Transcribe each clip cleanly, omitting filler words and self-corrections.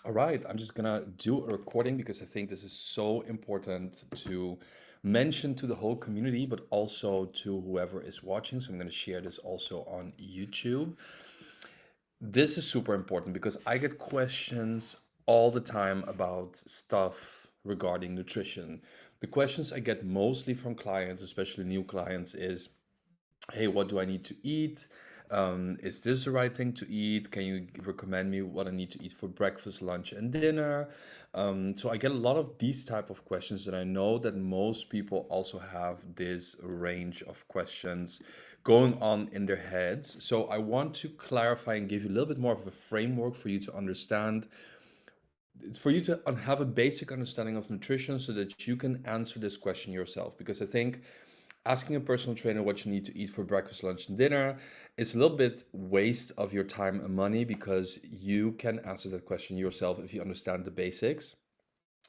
All right, I'm just gonna do a recording because I think this is so important to mention to the whole community, but also to whoever is watching. So I'm gonna share this also on YouTube. This is super important because I get questions all the time about stuff regarding nutrition. The questions I get mostly from clients, especially new clients, is hey, what do I need to eat? Is this the right thing to eat? Can you recommend me what I need to eat for breakfast, lunch, and dinner? So I get a lot of these type of questions, and I know that most people also have this range of questions going on in their heads. So I want to clarify and give you a little bit more of a framework for you to understand, for you to have a basic understanding of nutrition so that you can answer this question yourself. Because I think asking a personal trainer what you need to eat for breakfast, lunch, and dinner is a little bit waste of your time and money because you can answer that question yourself if you understand the basics.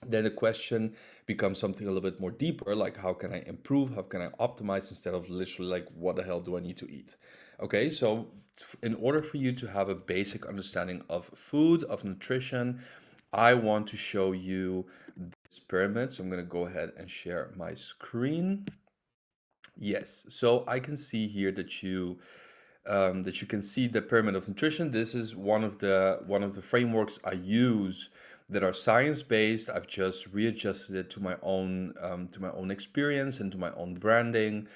Then the question becomes something a little bit more deeper, like how can I improve, how can I optimize, instead of literally like what the hell do I need to eat. Okay, so in order for you to have a basic understanding of food, of nutrition, I want to show you this pyramid. So I'm going to go ahead and share my screen. Yes, so I can see here that you can see the pyramid of nutrition. This is one of the frameworks I use that are science based. I've just readjusted it to my own experience and to my own branding.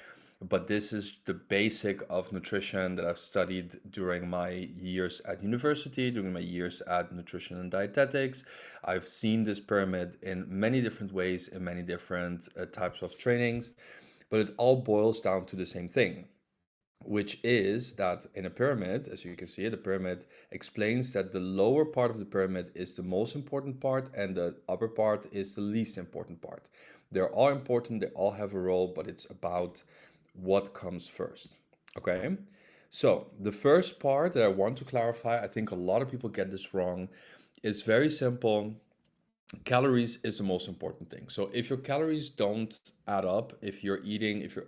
But this is the basic of nutrition that I've studied during my years at university, during my years at nutrition and dietetics. I've seen this pyramid in many different ways, in many different types of trainings, but it all boils down to the same thing, which is that in a pyramid, as you can see, the pyramid explains that the lower part of the pyramid is the most important part and the upper part is the least important part. They're all important, they all have a role, but it's about what comes first. Okay? So, the first part that I want to clarify, I think a lot of people get this wrong, is very simple. Calories is the most important thing. So if your calories don't add up, if you're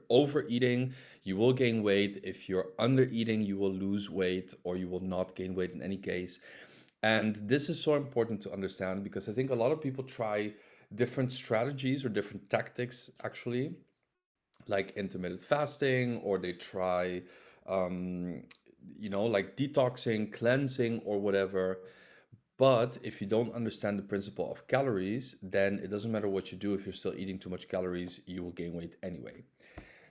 overeating, you will gain weight. If you're under eating, you will lose weight or you will not gain weight in any case. And this is so important to understand because I think a lot of people try different strategies or different tactics actually, like intermittent fasting, or they try um, like detoxing, cleansing, or whatever. But if you don't understand the principle of calories, then it doesn't matter what you do. If you're still eating too much calories, you will gain weight anyway.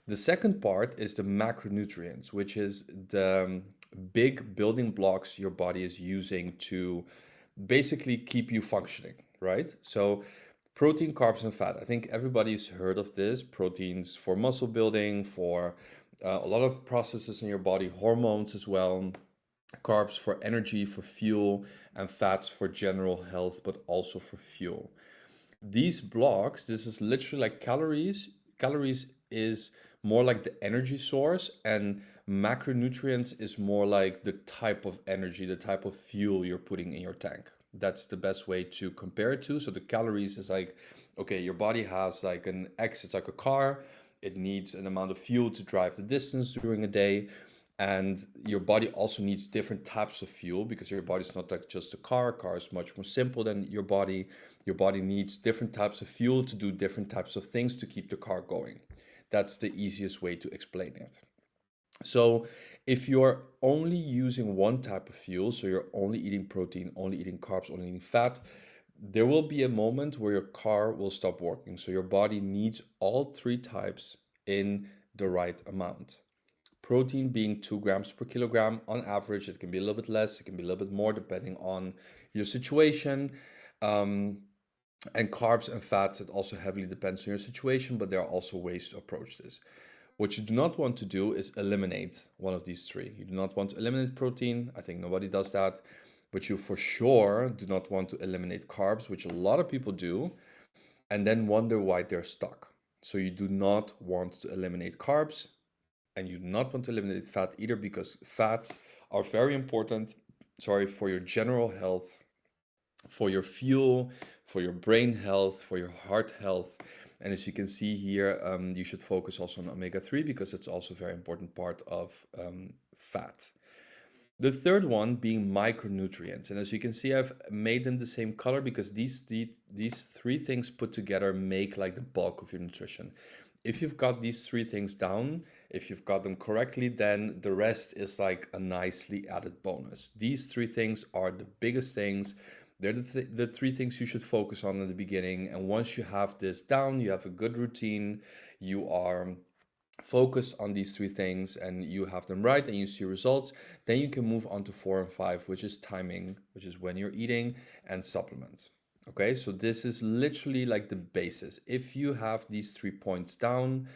The second part is the macronutrients, which is the big building blocks your body is using to basically keep you functioning, right? So, protein, carbs, and fat. I think everybody's heard of this. Proteins for muscle building, for a lot of processes in your body, hormones as well, carbs for energy, for fuel, and fats for general health, but also for fuel. These blocks, this is literally like calories. Calories is more like the energy source, and macronutrients is more like the type of energy, the type of fuel you're putting in your tank. That's the best way to compare it to. So the calories is like, okay, your body has like an X, it's like a car. It needs an amount of fuel to drive the distance during a day. And your body also needs different types of fuel because your body's not like just a car. A car is much more simple than your body. Your body needs different types of fuel to do different types of things to keep the car going. That's the easiest way to explain it. So, if you're only using one type of fuel, so you're only eating protein, only eating carbs, only eating fat, there will be a moment where your car will stop working. So, your body needs all three types in the right amount. Protein being 2 grams per kilogram on average. It can be a little bit less, it can be a little bit more depending on your situation. Um, and carbs and fats, it also heavily depends on your situation, but there are also ways to approach this. What you do not want to do is eliminate one of these three. You do not want to eliminate protein. I think nobody does that. But you for sure do not want to eliminate carbs, which a lot of people do, and then wonder why they're stuck. So you do not want to eliminate carbs and you do not want to eliminate fat either because fats are very important, sorry, for your general health, for your fuel, for your brain health, for your heart health. And as you can see here, you should focus also on omega 3 because it's also a very important part of fat. The third one being micronutrients. And as you can see, I've made them the same color because these three things put together make like the bulk of your nutrition. If you've got these three things down, if you've got them correctly, then the rest is like a nicely added bonus. These three things are the biggest things. They're the three things you should focus on in the beginning. And once you have this down, you have a good routine, you are focused on these three things and you have them right and you see results, then you can move on to 4 and 5, which is timing, which is when you're eating, and supplements. Okay, so this is literally like the basis. If you have these 3 points down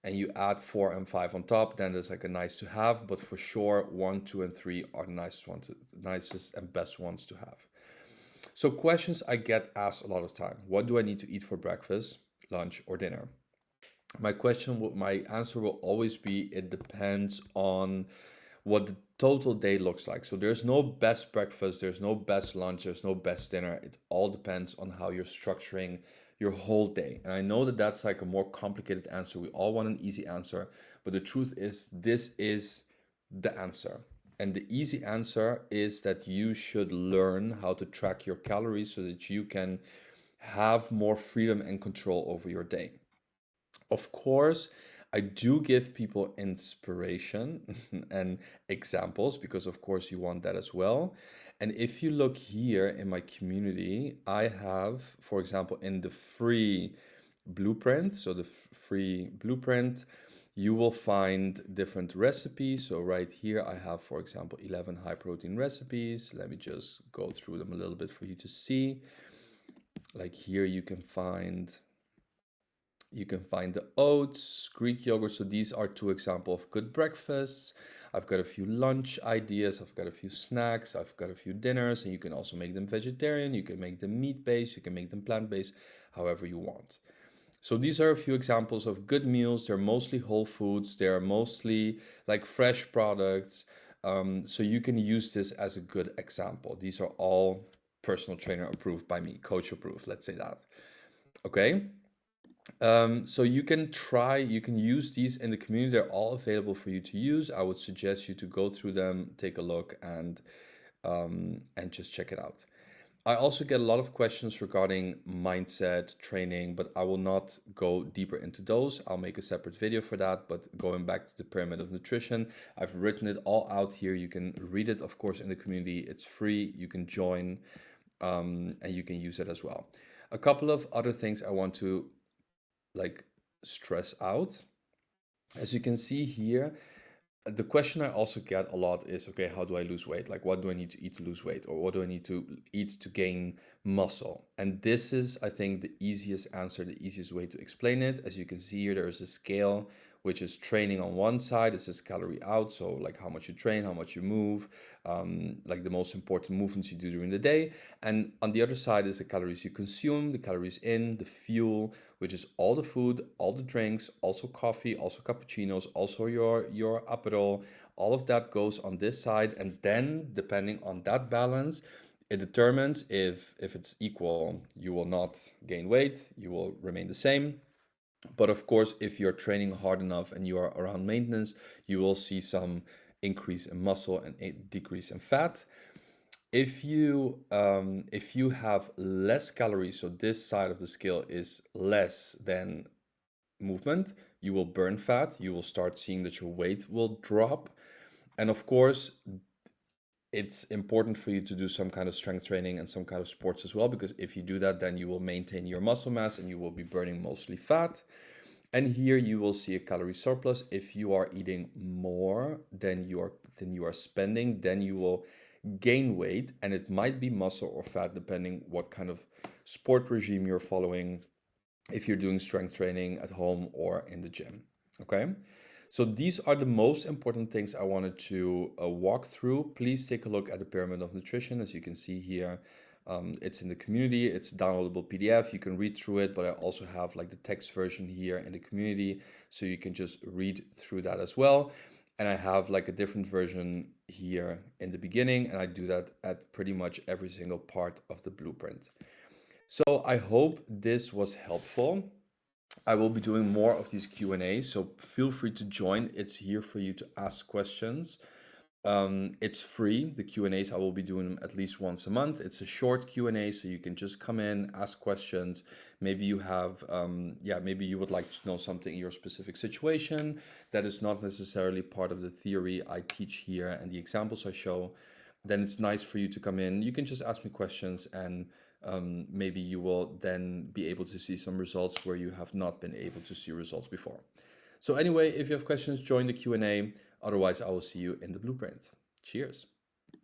and you add 4 and 5 on top, then there's like a nice to have, but for sure 1, 2, and 3 are the nicest and best ones to have. So questions I get asked a lot of time: what do I need to eat for breakfast, lunch, or dinner? My answer will always be it depends on what the total day looks like. So there's no best breakfast, there's no best lunch, there's no best dinner. It all depends on how you're structuring your whole day. And I know that that's like a more complicated answer. We all want an easy answer, but the truth is this is the answer. And the easy answer is that you should learn how to track your calories so that you can have more freedom and control over your day. Of course, I do give people inspiration and examples because, of course, you want that as well. And if you look here in my community, I have, for example, in the free blueprint, so the free blueprint, you will find different recipes. So right here, I have, for example, 11 high protein recipes. Let me just go through them a little bit for you to see. Like here, you can find the oats, Greek yogurt. So these are two examples of good breakfasts. I've got a few lunch ideas. I've got a few snacks. I've got a few dinners. And you can also make them vegetarian. You can make them meat-based. You can make them plant-based, however you want. So these are a few examples of good meals. They're mostly whole foods. They're mostly like fresh products. So you can use this as a good example. These are all personal trainer approved by me, coach approved, let's say that. Okay. So you can use these in the community. They're all available for you to use. I would suggest you to go through them, take a look, and just check it out. I also get a lot of questions regarding mindset training, but I will not go deeper into those. I'll make a separate video for that. But going back to the pyramid of nutrition, I've written it all out here. You can read it, of course, in the community. It's free. You can join, and you can use it as well. A couple of other things I want to like stress out. As you can see here, the question I also get a lot is, okay, how do I lose weight? Like, what do I need to eat to lose weight? Or what do I need to eat to gain muscle? And this is, I think, the easiest answer, the easiest way to explain it. As you can see here, there is a scale, which is training on one side. It says calorie out. So like how much you train, how much you move, like the most important movements you do during the day. And on the other side is the calories you consume, the calories in, the fuel, which is all the food, all the drinks, also coffee, also cappuccinos, also your Aperol. All of that goes on this side. And then depending on that balance, it determines if it's equal, you will not gain weight, you will remain the same. But of course, if you're training hard enough and you are around maintenance, you will see some increase in muscle and a decrease in fat. If you have less calories, so this side of the scale is less than movement, you will burn fat. You will start seeing that your weight will drop. And of course, it's important for you to do some kind of strength training and some kind of sports as well, because if you do that, then you will maintain your muscle mass and you will be burning mostly fat. And here you will see a calorie surplus. If you are eating more than you are spending, then you will gain weight, and it might be muscle or fat depending what kind of sport regime you're following, if you're doing strength training at home or in the gym. Okay? So these are the most important things I wanted to walk through. Please take a look at the pyramid of nutrition. As you can see here, it's in the community. It's a downloadable PDF. You can read through it, but I also have like the text version here in the community, so you can just read through that as well. And I have like a different version here in the beginning, and I do that at pretty much every single part of the blueprint. So I hope this was helpful. I will be doing more of these Q&As, so feel free to join. It's here for you to ask questions. It's free. The Q&As, I will be doing them at least once a month. It's a short Q&A, so you can just come in, ask questions. Maybe you have, maybe you would like to know something in your specific situation that is not necessarily part of the theory I teach here and the examples I show. Then it's nice for you to come in. You can just ask me questions, and maybe you will then be able to see some results where you have not been able to see results before. So anyway, if you have questions, join the Q&A. Otherwise, I will see you in the blueprint. Cheers.